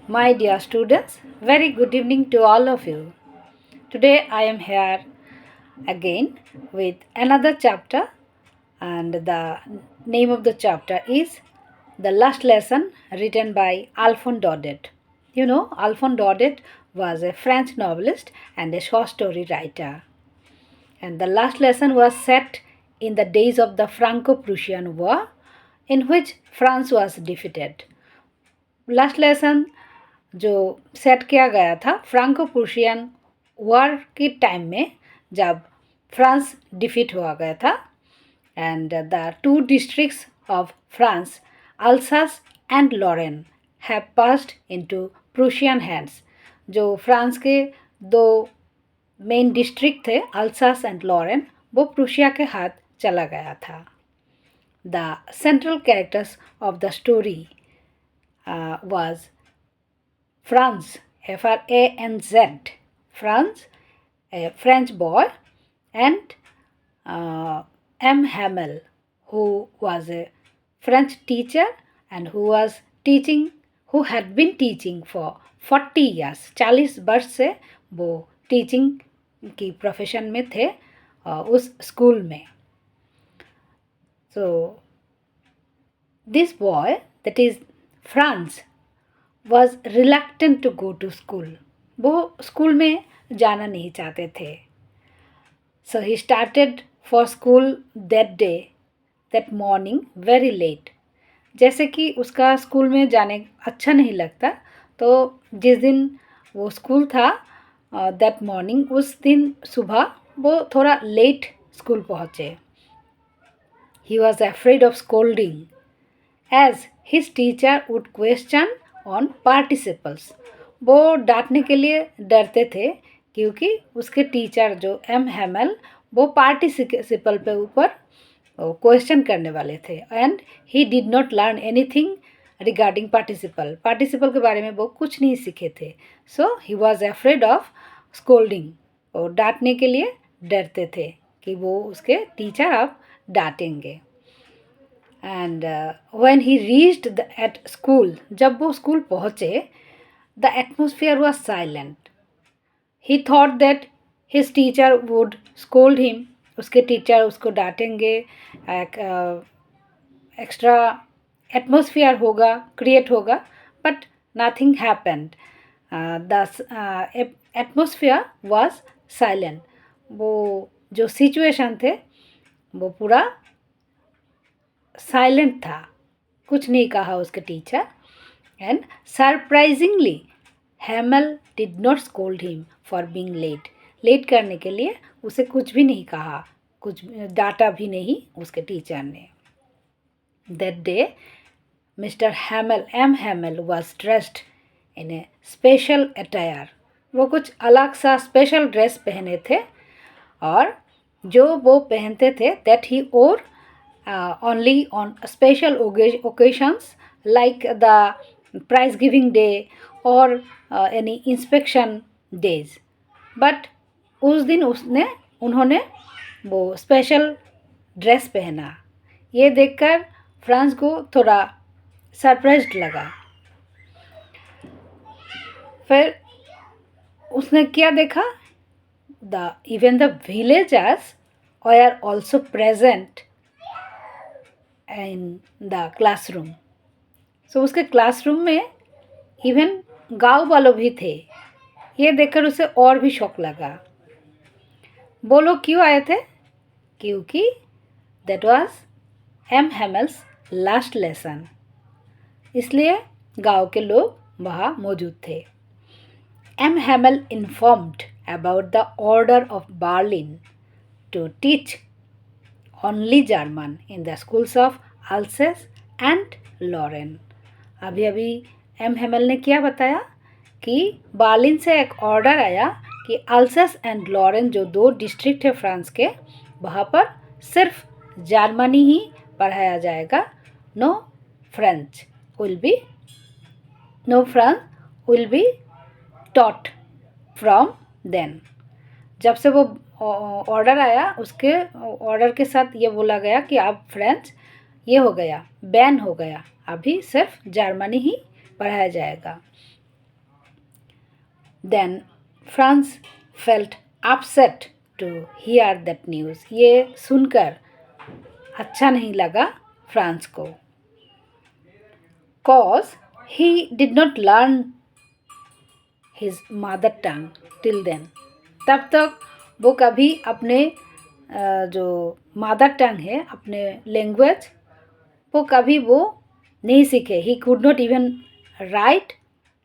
My dear students, very good evening to all of you. Today I am here again with another chapter, and the name of the chapter is The Last Lesson, written by Alphonse Daudet. You know, Alphonse Daudet was a French novelist and a short story writer. And the last lesson was set in the days of the Franco-Prussian War, in which France was defeated. Last lesson जो set किया गया था Franco Prussian war के time में, जब France defeat हुआ गया था and the two districts of France Alsace and Lorraine have passed into Prussian hands. जो फ्रांस के दो मेन डिस्ट्रिक्ट थे अल्सास एंड लॉरेन, वो प्रूशिया के हाथ चला गया था। The central characters of the story was Franz, F-R-A-N-Z, Franz, a French boy, and M. Hamel, who was a French teacher and who had been teaching for 40 years. 40 वर्ष से वो teaching की प्रोफेशन में थे उस स्कूल में. So this boy, that is France, was reluctant to go to school. वो school में जाना नहीं चाहते थे. So he started for school that day, that morning, very late. जैसे कि उसका स्कूल में जाने अच्छा नहीं लगता, तो जिस दिन वो स्कूल था that morning, उस दिन सुबह वो थोड़ा लेट स्कूल पहुँचे. He was afraid of scolding, as his teacher would question on participles. वो डांटने के लिए डरते थे क्योंकि उसके टीचर जो एम हैमल वो पार्टिसिपल पे ऊपर क्वेश्चन करने वाले थे and he did not learn anything regarding participle के बारे में वो कुछ नहीं सीखे थे. So he was afraid of scolding. और डांटने के लिए डरते थे कि वो उसके टीचर अब डांटेंगे. And when he reached at school, जब वो स्कूल पहुँचे, the atmosphere was silent. He thought that his teacher would scold him. उसके टीचर उसको डांटेंगे, एक्स्ट्रा एटमोसफियर होगा, क्रिएट होगा, but nothing happened. The atmosphere was silent. वो जो सिचुएशन थे वो पूरा साइलेंट था, कुछ नहीं कहा उसके teacher. And surprisingly Hamel did not scold him for being late करने के लिए उसे कुछ भी नहीं कहा, कुछ डांटा भी नहीं उसके टीचर ने. That day mister Hamel, M Hamel, was dressed in a special attire. वो कुछ अलग सा स्पेशल ड्रेस पहने थे और जो वो पहनते थे that he wore only on special occasions like the prize giving day or any inspection days. But उस दिन उन्होंने वो स्पेशल ड्रेस पहना. ये देखकर फ्रांस को थोड़ा सरप्राइज्ड लगा. फिर उसने क्या देखा, even the villagers were also present in the classroom. सो उसके क्लासरूम में इवन गांव वालों भी थे. ये देखकर उसे और भी शौक लगा. वो लोग क्यों आए थे? क्योंकि that was M Hamel's last lesson, इसलिए गांव के लोग वहाँ मौजूद थे. M Hamel informed about the order of Berlin to teach only German in the schools of Alsace and Lorraine. अभी एम हैमल ने क्या बताया कि बर्लिन से एक ऑर्डर आया कि अल्सेस एंड लॉरेन जो दो डिस्ट्रिक्ट है फ्रांस के, वहाँ पर सिर्फ जर्मनी ही पढ़ाया जाएगा. No French will be taught from then. जब से वो ऑर्डर आया, उसके ऑर्डर के साथ ये बोला गया कि अब फ्रेंच ये हो गया, बैन हो गया, अभी सिर्फ जर्मनी ही पढ़ाया जाएगा. Then France felt upset to hear that news. ये सुनकर अच्छा नहीं लगा फ्रांस को, cause he did not learn his mother tongue till then. तब तक वो कभी अपने जो मदर टंग है, अपने लैंग्वेज, वो कभी वो नहीं सीखे। He could not even right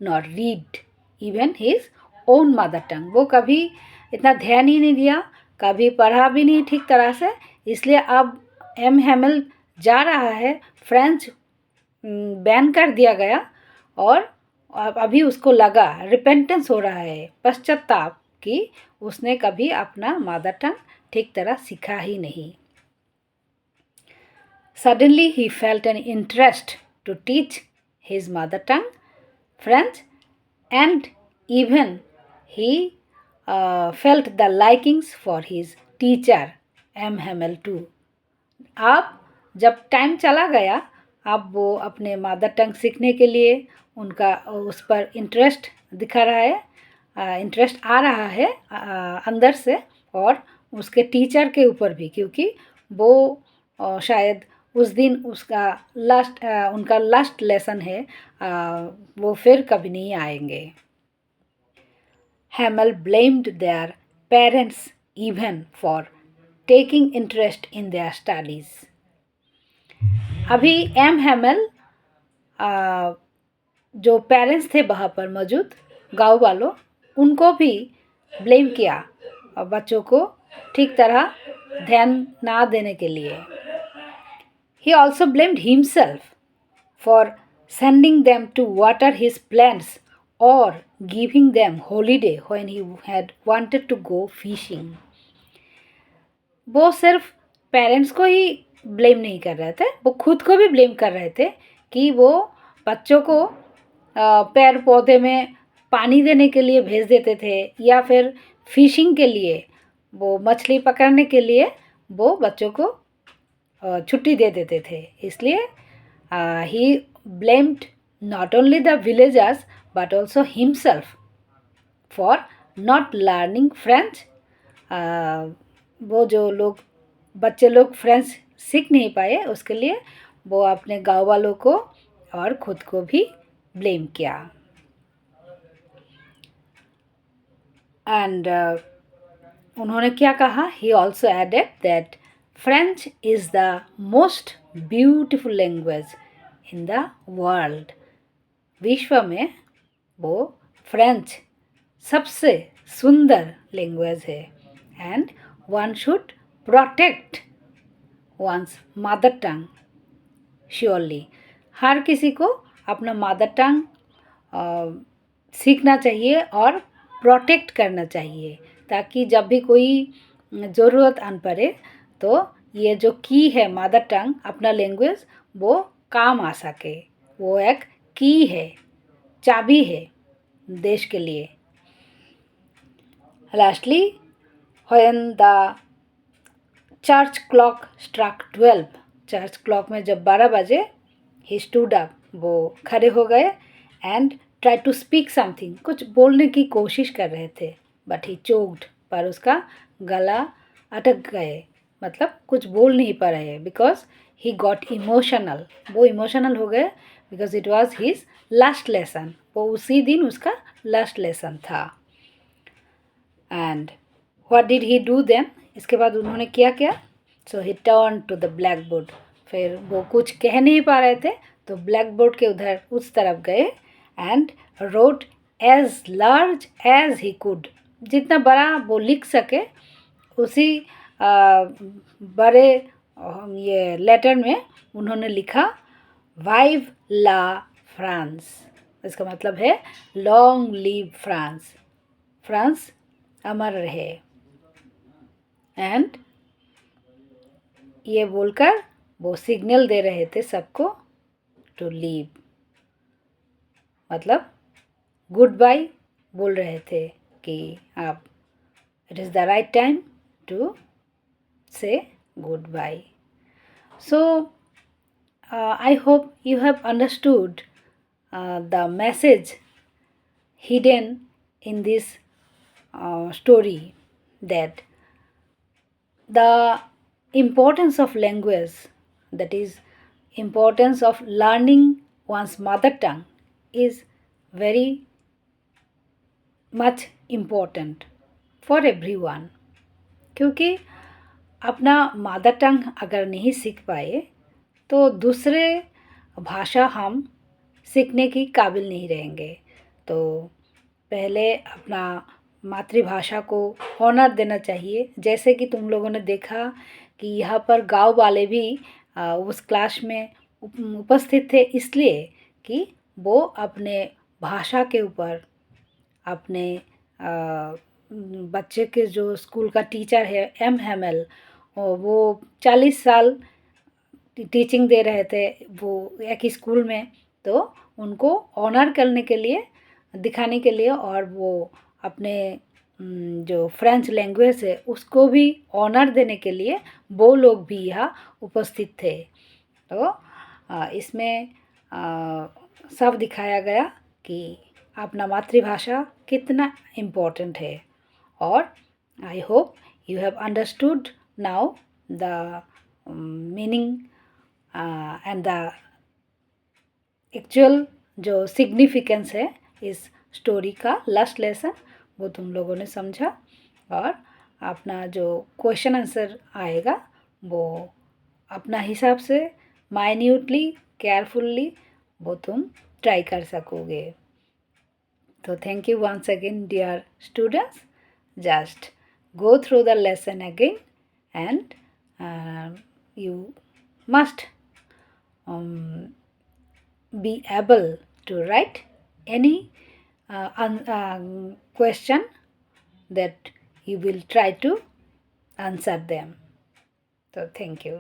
not read even his own mother tongue. वो कभी इतना ध्यान ही नहीं दिया, कभी पढ़ा भी नहीं ठीक तरह से। इसलिए अब एम हैमिल जा रहा है, फ्रेंच बैन कर दिया गया, और अभी उसको लगा, रिपेंटेंस हो रहा है, पश्चाताप, कि उसने कभी अपना मदर टंग ठीक तरह सीखा ही नहीं। Suddenly he felt an interest to teach his mother tongue, French, and even he felt the likings for his teacher M. Hamel too. अब जब टाइम चला गया, अब वो अपने मदर टंग सीखने के लिए उनका उस पर इंटरेस्ट दिखा रहा है, इंटरेस्ट आ रहा है अंदर से, और उसके टीचर के ऊपर भी, क्योंकि वो शायद उस दिन उसका उनका लास्ट लेसन है, वो फिर कभी नहीं आएंगे। Hamel blamed their parents even for taking interest in their studies. अभी एम हैमल जो पेरेंट्स थे वहाँ पर मौजूद, गाँव वालों, उनको भी ब्लेम किया बच्चों को ठीक तरह ध्यान ना देने के लिए। He also blamed himself for sending them to water his plants or giving them holiday when he had wanted to go fishing. वो सिर्फ पेरेंट्स को ही ब्लेम नहीं कर रहे थे, वो खुद को भी ब्लेम कर रहे थे कि वो बच्चों को पेड़ पौधे में पानी देने के लिए भेज देते थे, या फिर फिशिंग के लिए, वो मछली पकड़ने के लिए वो बच्चों को छुट्टी दे देते थे। इसलिए ही blamed not only the villagers but also himself for not learning French. वो जो लोग बच्चे लोग फ्रेंच सीख नहीं पाए, उसके लिए वो अपने गाँव वालों को और खुद को भी ब्लेम किया। एंड उन्होंने क्या कहा? He also added that French is the most beautiful language in the world. विश्व में वो फ्रेंच सबसे सुंदर लैंग्वेज है, and one should protect one's mother tongue surely. हर किसी को अपना मदर टंग सीखना चाहिए और प्रोटेक्ट करना चाहिए, ताकि जब भी कोई ज़रूरत आन पड़े तो ये जो की है मदर टंग, अपना लैंग्वेज, वो काम आ सके। वो एक की है, चाबी है देश के लिए। Lastly when the church clock struck 12, church clock में जब 12 बजे, ही स्टूड अप, वो खड़े हो गए, and try to speak something, कुछ बोलने की कोशिश कर रहे थे, बट ही चोक्ड, पर उसका गला अटक गए, मतलब कुछ बोल नहीं पा रहे, बिकॉज ही गॉट इमोशनल, वो इमोशनल हो गए, because it was his last lesson, वो उसी दिन उसका लास्ट लेसन था। And what did he do then? इसके बाद उन्होंने क्या किया? So he turn to the blackboard. फिर वो कुछ कह नहीं पा रहे थे, तो ब्लैक बोर्ड के उधर उस तरफ गए, and wrote as large as he could, जितना बड़ा वो लिख सके उसी बड़े ये लेटर में उन्होंने लिखा, वाइव ला फ्रांस। इसका मतलब है लॉन्ग लिव फ्रांस, फ्रांस अमर रहे। एंड ये बोलकर वो सिग्नल दे रहे थे सबको टू लीव, मतलब गुड बाय बोल रहे थे कि आप, it is the right time to say goodbye. So I hope you have understood the message hidden in this story that the importance of language, that is importance of learning one's mother tongue, is very much important for everyone. क्योंकि अपना mother tongue अगर नहीं सीख पाए तो दूसरे भाषा हम सीखने की काबिल नहीं रहेंगे। तो पहले अपना मातृभाषा को ऑनर देना चाहिए। जैसे कि तुम लोगों ने देखा कि यहाँ पर गांव वाले भी उस क्लास में उपस्थित थे, इसलिए कि वो अपने भाषा के ऊपर अपने बच्चे के जो स्कूल का टीचर है एम हेमल, वो 40 साल टीचिंग दे रहे थे वो एक ही स्कूल में। तो उनको ऑनर करने के लिए, दिखाने के लिए, और वो अपने जो फ्रेंच लैंग्वेज है उसको भी ऑनर देने के लिए वो लोग भी यहाँ उपस्थित थे। तो इसमें सब दिखाया गया कि अपना मातृभाषा कितना इम्पोर्टेंट है। और I hope you have understood now the meaning and the actual जो सिग्निफिकेंस है इस स्टोरी का, लास्ट लेसन वो तुम लोगों ने समझा। और अपना जो क्वेश्चन आंसर आएगा वो अपना हिसाब से माइन्यूटली, केयरफुल्ली वो तुम ट्राई कर सकोगे। तो thank you once again, dear students. Just go through the lesson again, and you must be able to write any question that you will try to answer them. So thank you.